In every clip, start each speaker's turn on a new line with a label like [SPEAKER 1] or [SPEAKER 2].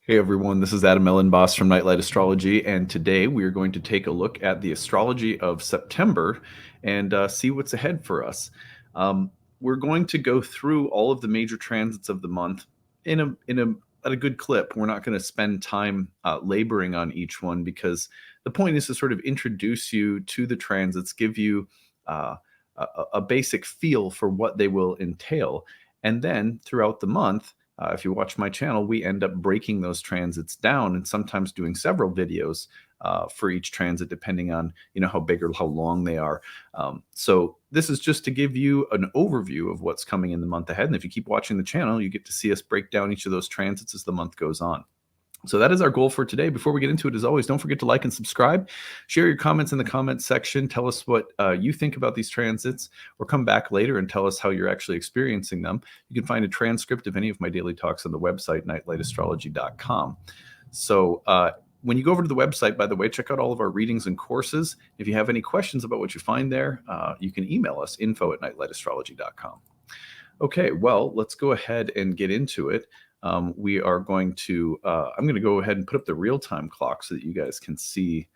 [SPEAKER 1] Hey everyone, this is Adam Elenbaas from Nightlight Astrology, and today we are going to take a look at the astrology of September and see what's ahead for us. Um, we're going to go through all of the major transits of the month in a at a good clip. We're not going to spend time laboring on each one because the point is to sort of introduce you to the transits, give you a basic feel for what they will entail, and then throughout the month if you watch my channel, we end up breaking those transits down and sometimes doing several videos for each transit, depending on how big or how long they are. So this is just to give you an overview of what's coming in the month ahead. And if you keep watching the channel, you get to see us break down each of those transits as the month goes on. So that is our goal for today. Before we get into it, as always, don't forget to like and subscribe. Share your comments in the comments section. Tell us what you think about these transits, or come back later and tell us how you're actually experiencing them. You can find a transcript of any of my daily talks on the website, nightlightastrology.com. So when you go over to the website, by the way, check out all of our readings and courses. If you have any questions about what you find there, you can email us, info@nightlightastrology.com. Okay, well, let's go ahead and get into it. I'm going to go ahead and put up the real-time clock so that you guys can see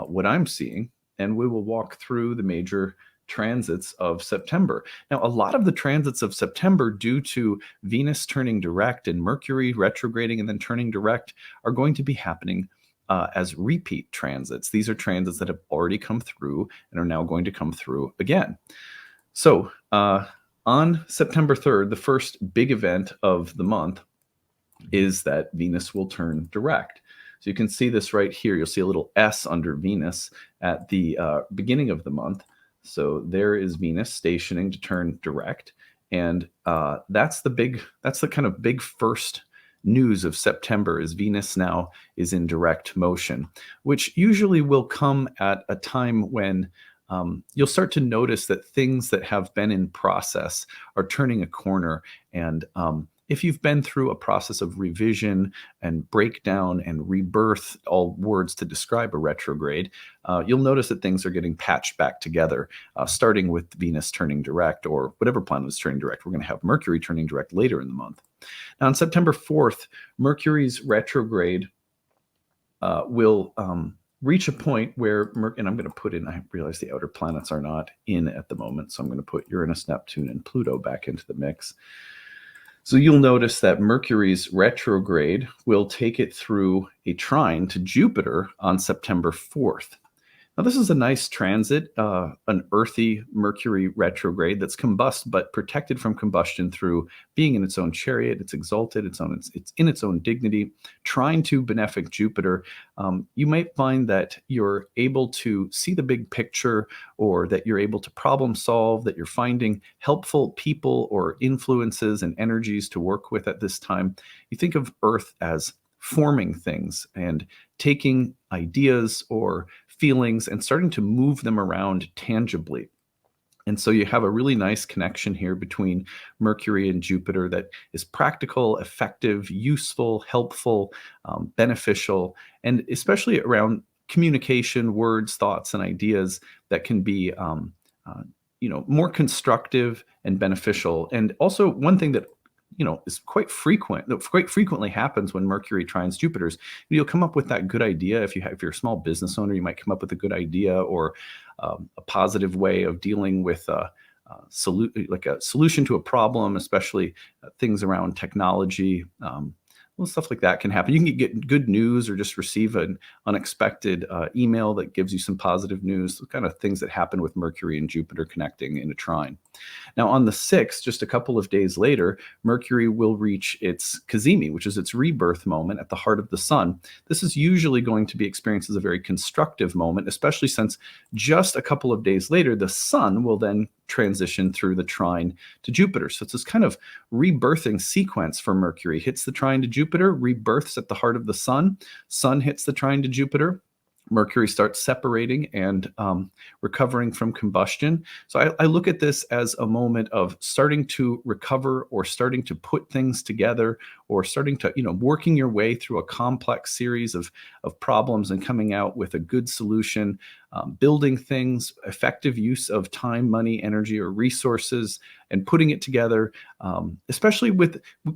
[SPEAKER 1] what I'm seeing, and we will walk through the major transits of September. Now, a lot of the transits of September, due to Venus turning direct and Mercury retrograding and then turning direct, are going to be happening as repeat transits. These are transits that have already come through and are now going to come through again. So on September 3rd, the first big event of the month is that Venus will turn direct. So you can see this right here. You'll see a little S under Venus at the beginning of the month. So there is Venus stationing to turn direct. And that's the kind of big first news of September, is Venus now is in direct motion, which usually will come at a time when you'll start to notice that things that have been in process are turning a corner. And if you've been through a process of revision and breakdown and rebirth, all words to describe a retrograde, you'll notice that things are getting patched back together, starting with Venus turning direct, or whatever planet is turning direct. We're going to have Mercury turning direct later in the month. Now, on September 4th, Mercury's retrograde will reach a point where, and I'm going to put in, I realize the outer planets are not in at the moment, so I'm going to put Uranus, Neptune, and Pluto back into the mix. So you'll notice that Mercury's retrograde will take it through a trine to Jupiter on September 4th. Now, this is a nice transit, an earthy Mercury retrograde that's combust, but protected from combustion through being in its own chariot. It's exalted, it's in its own dignity, trine to benefic Jupiter. You might find that you're able to see the big picture, or that you're able to problem solve, that you're finding helpful people or influences and energies to work with at this time. You think of Earth as forming things and taking ideas or feelings and starting to move them around tangibly. And so you have a really nice connection here between Mercury and Jupiter that is practical, effective, useful, helpful, beneficial, and especially around communication, words, thoughts, and ideas that can be more constructive and beneficial. And also, one thing that is quite frequently happens when Mercury trines Jupiter's, you'll come up with that good idea. If you're a small business owner, you might come up with a good idea, or a positive way of dealing with a solution to a problem, especially things around technology. Stuff like that can happen. You can get good news, or just receive an unexpected email that gives you some positive news. The kind of things that happen with Mercury and Jupiter connecting in a trine. Now, on the 6th, just a couple of days later, Mercury will reach its cazimi, which is its rebirth moment at the heart of the sun. This is usually going to be experienced as a very constructive moment, especially since just a couple of days later, the sun will then transition through the trine to Jupiter. So it's this kind of rebirthing sequence for Mercury. Hits the trine to Jupiter, rebirths at the heart of the sun. Sun hits the trine to Jupiter. Mercury starts separating and recovering from combustion. So I look at this as a moment of starting to recover, or starting to put things together, or starting to, working your way through a complex series of problems and coming out with a good solution. building things, effective use of time, money, energy, or resources, and putting it together. Especially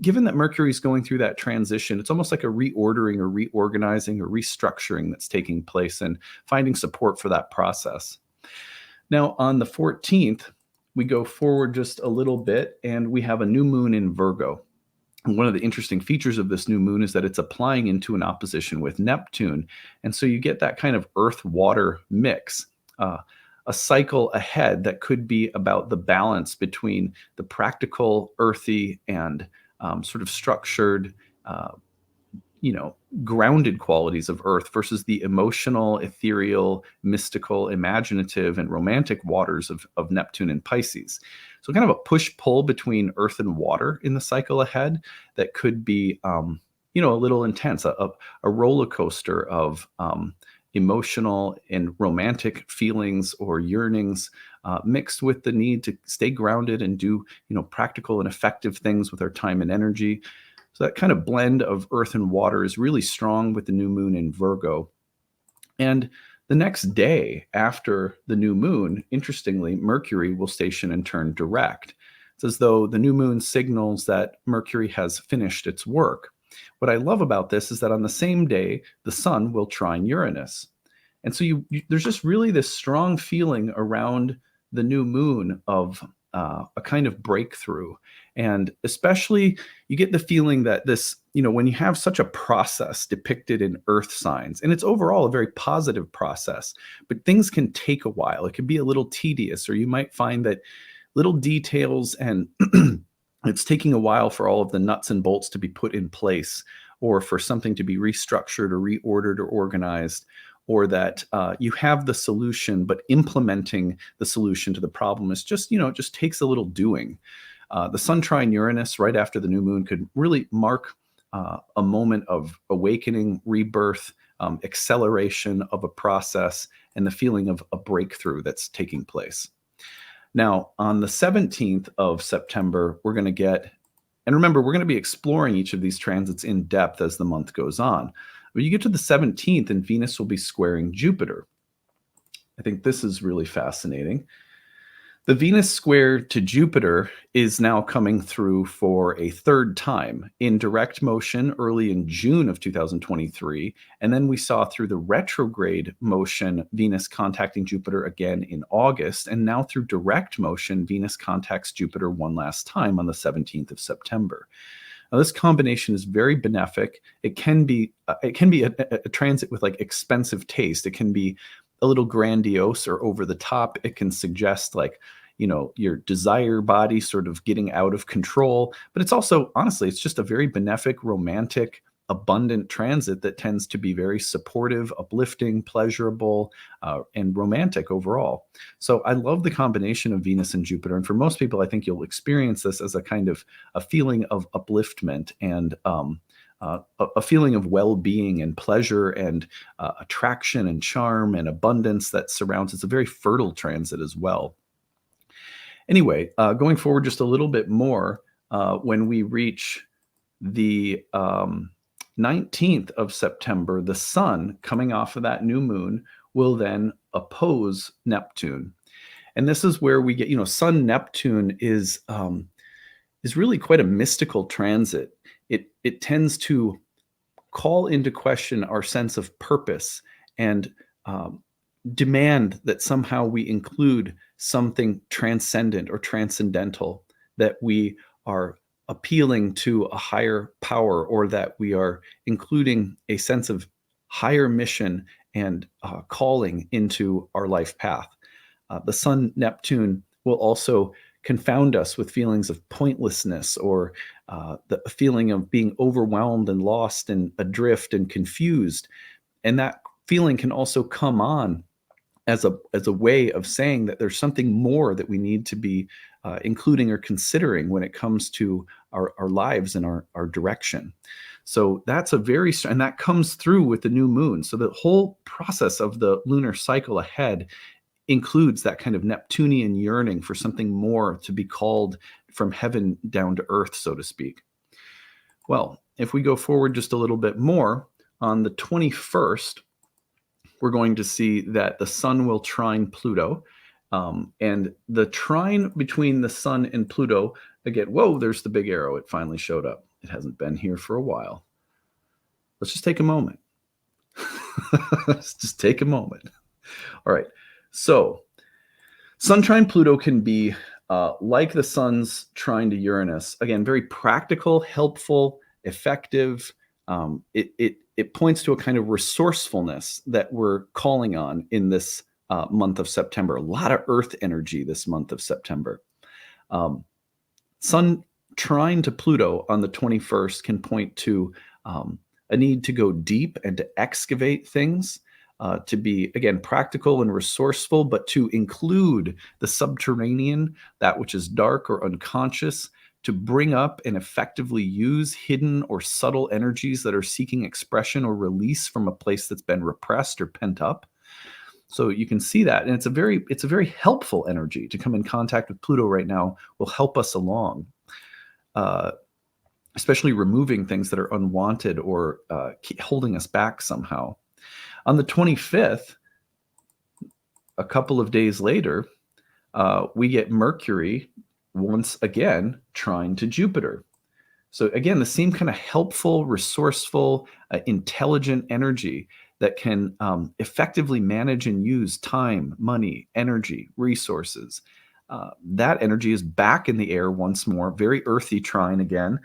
[SPEAKER 1] given that Mercury is going through that transition, it's almost like a reordering or reorganizing or restructuring that's taking place, and finding support for that process. Now, on the 14th, we go forward just a little bit, and we have a new moon in Virgo. And one of the interesting features of this new moon is that it's applying into an opposition with Neptune. And so you get that kind of earth-water mix, a cycle ahead that could be about the balance between the practical, earthy, and sort of structured, grounded qualities of Earth versus the emotional, ethereal, mystical, imaginative, and romantic waters of Neptune and Pisces. So kind of a push-pull between Earth and water in the cycle ahead that could be, a little intense, a roller coaster of emotional and romantic feelings or yearnings, mixed with the need to stay grounded and do, practical and effective things with our time and energy. So that kind of blend of earth and water is really strong with the new moon in Virgo. And the next day after the new moon, interestingly, Mercury will station and turn direct. It's as though the new moon signals that Mercury has finished its work. What I love about this is that on the same day, the sun will trine Uranus. And so there's just really this strong feeling around the new moon of a kind of breakthrough. And especially you get the feeling that this, when you have such a process depicted in earth signs, and it's overall a very positive process, but things can take a while. It can be a little tedious, or you might find that little details and it's taking a while for all of the nuts and bolts to be put in place, or for something to be restructured or reordered or organized, or that you have the solution, but implementing the solution to the problem is just, it just takes a little doing. The sun trine Uranus right after the new moon could really mark a moment of awakening, rebirth, acceleration of a process, and the feeling of a breakthrough that's taking place. Now, on the 17th of September, we're going to get, and remember, we're going to be exploring each of these transits in depth as the month goes on. But you get to the 17th, and Venus will be squaring Jupiter. I think this is really fascinating. The Venus square to Jupiter is now coming through for a third time in direct motion early in June of 2023. And then we saw through the retrograde motion, Venus contacting Jupiter again in August. And now through direct motion, Venus contacts Jupiter one last time on the 17th of September. Now, this combination is very benefic. It can be a transit with like expensive taste. It can be a little grandiose or over the top. It can suggest like, your desire body sort of getting out of control. But it's also, honestly, it's just a very benefic, romantic, abundant transit that tends to be very supportive, uplifting, pleasurable, and romantic overall. So I love the combination of Venus and Jupiter. And for most people, I think you'll experience this as a kind of a feeling of upliftment and a feeling of well-being and pleasure and attraction and charm and abundance that surrounds. It's a very fertile transit as well. Anyway, going forward just a little bit more, when we reach the 19th of September, the sun coming off of that new moon will then oppose Neptune. And this is where we get, Sun Neptune is really quite a mystical transit. It tends to call into question our sense of purpose and demand that somehow we include something transcendent or transcendental, that we are appealing to a higher power, or that we are including a sense of higher mission and calling into our life path. The Sun Neptune will also confound us with feelings of pointlessness, or the feeling of being overwhelmed and lost and adrift and confused. And that feeling can also come on as a way of saying that there's something more that we need to be including or considering when it comes to our lives and our direction. So that's and that comes through with the new moon. So the whole process of the lunar cycle ahead includes that kind of Neptunian yearning for something more to be called from heaven down to earth, so to speak. Well, if we go forward just a little bit more, on the 21st, we're going to see that the sun will trine Pluto. And the trine between the sun and Pluto, again, whoa, there's the big arrow. It finally showed up. It hasn't been here for a while. Let's just take a moment. Let's just take a moment. All right. So, sun trine Pluto can be like the sun's trine to Uranus. Again, very practical, helpful, effective. It points to a kind of resourcefulness that we're calling on in this month of September. A lot of earth energy this month of September. Sun trine to Pluto on the 21st can point to a need to go deep and to excavate things, to be, again, practical and resourceful, but to include the subterranean, that which is dark or unconscious, to bring up and effectively use hidden or subtle energies that are seeking expression or release from a place that's been repressed or pent up. So you can see that, and it's a very helpful energy to come in contact with Pluto right now. Will help us along, especially removing things that are unwanted or holding us back somehow. On the 25th, a couple of days later, we get Mercury once again trine to Jupiter. So again, the same kind of helpful, resourceful, intelligent energy that can effectively manage and use time, money, energy, resources. That energy is back in the air once more, very earthy trine again,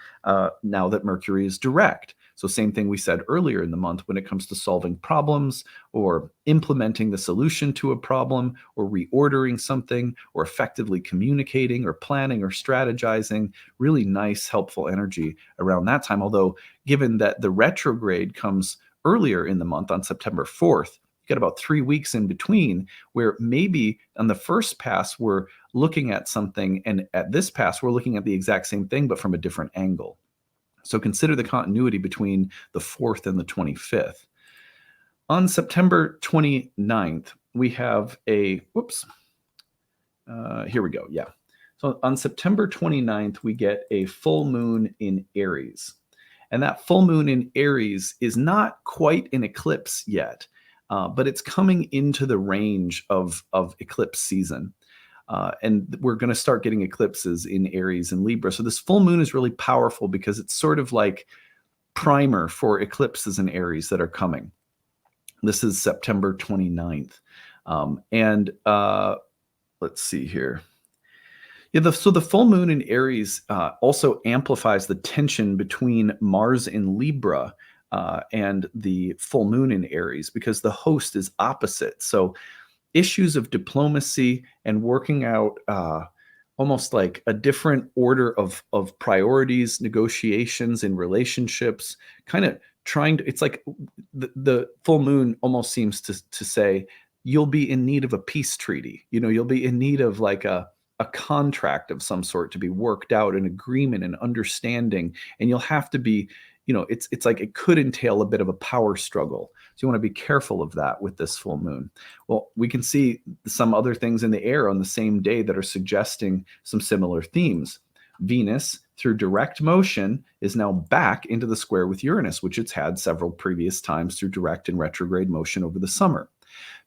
[SPEAKER 1] now that Mercury is direct. So same thing we said earlier in the month when it comes to solving problems or implementing the solution to a problem or reordering something or effectively communicating or planning or strategizing. Really nice, helpful energy around that time. Although given that the retrograde comes earlier in the month on September 4th, you got about 3 weeks in between where maybe on the first pass we're looking at something, and at this pass we're looking at the exact same thing but from a different angle. So consider the continuity between the 4th and the 25th. On September 29th, we have a, here we go, yeah. So on September 29th, we get a full moon in Aries. And that full moon in Aries is not quite an eclipse yet, but it's coming into the range of eclipse season. And we're going to start getting eclipses in Aries and Libra. So this full moon is really powerful because it's sort of like primer for eclipses in Aries that are coming. This is September 29th. Let's see here. Yeah, so the full moon in Aries also amplifies the tension between Mars in Libra and the full moon in Aries because the host is opposite. So issues of diplomacy and working out almost like a different order of priorities, negotiations in relationships, kind of trying to, it's like the full moon almost seems to say, you'll be in need of a peace treaty. You'll be in need of like a contract of some sort to be worked out, an agreement, an understanding, and you'll have to be, it's like it could entail a bit of a power struggle. So you want to be careful of that with this full moon. Well, we can see some other things in the air on the same day that are suggesting some similar themes. Venus, through direct motion, is now back into the square with Uranus, which it's had several previous times through direct and retrograde motion over the summer.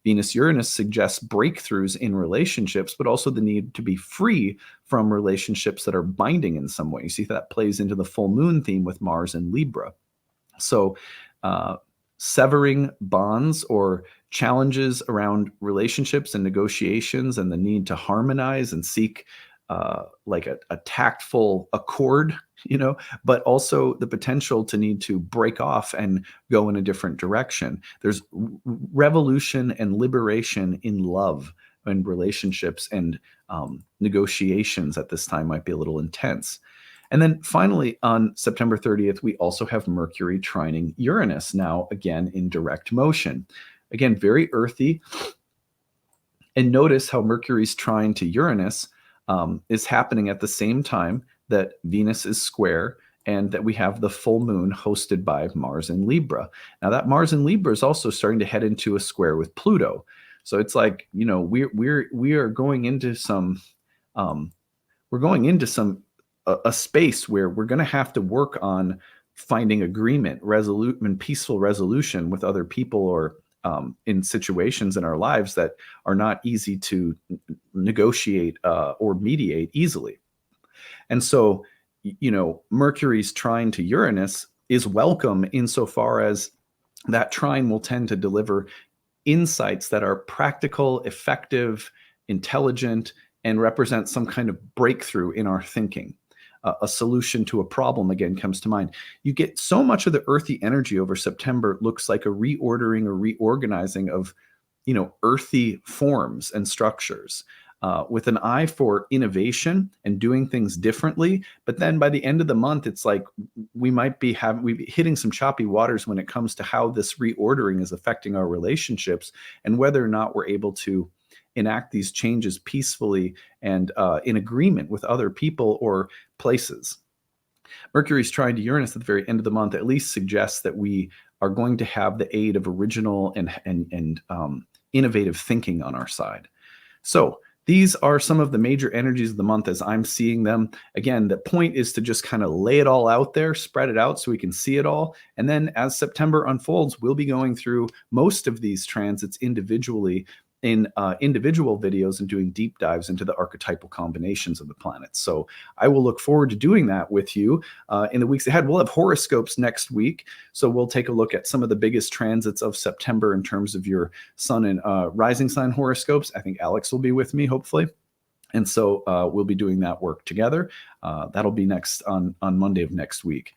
[SPEAKER 1] Venus-Uranus suggests breakthroughs in relationships, but also the need to be free from relationships that are binding in some way. You see that plays into the full moon theme with Mars and Libra. So severing bonds or challenges around relationships and negotiations and the need to harmonize and seek like a tactful accord, but also the potential to need to break off and go in a different direction. There's revolution and liberation in love and relationships, and negotiations at this time might be a little intense. And then finally, on September 30th, we also have Mercury trining Uranus, now again in direct motion. Again, very earthy. And notice how Mercury's trine to Uranus is happening at the same time that Venus is square and that we have the full moon hosted by Mars in Libra. Now that Mars in Libra is also starting to head into a square with Pluto. So it's like, we are going into some, a space where we're going to have to work on finding agreement, resolute and peaceful resolution with other people, or in situations in our lives that are not easy to negotiate or mediate easily. And so, Mercury's trine to Uranus is welcome insofar as that trine will tend to deliver insights that are practical, effective, intelligent, and represent some kind of breakthrough in our thinking. A solution to a problem, again, comes to mind. You get so much of the earthy energy over September looks like a reordering or reorganizing of, earthy forms and structures. With an eye for innovation and doing things differently. But then by the end of the month, it's like we might be hitting some choppy waters when it comes to how this reordering is affecting our relationships and whether or not we're able to enact these changes peacefully and in agreement with other people or places. Mercury's trine to Uranus at the very end of the month at least suggests that we are going to have the aid of original and innovative thinking on our side. So these are some of the major energies of the month as I'm seeing them. Again, the point is to just kind of lay it all out there, spread it out so we can see it all. And then as September unfolds, we'll be going through most of these transits individually in individual videos and doing deep dives into the archetypal combinations of the planets. So I will look forward to doing that with you in the weeks ahead. We'll have horoscopes next week. So we'll take a look at some of the biggest transits of September in terms of your sun and rising sign horoscopes. I think Alex will be with me, hopefully. And so we'll be doing that work together. That'll be next on Monday of next week.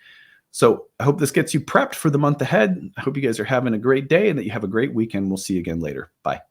[SPEAKER 1] So I hope this gets you prepped for the month ahead. I hope you guys are having a great day and that you have a great weekend. We'll see you again later. Bye.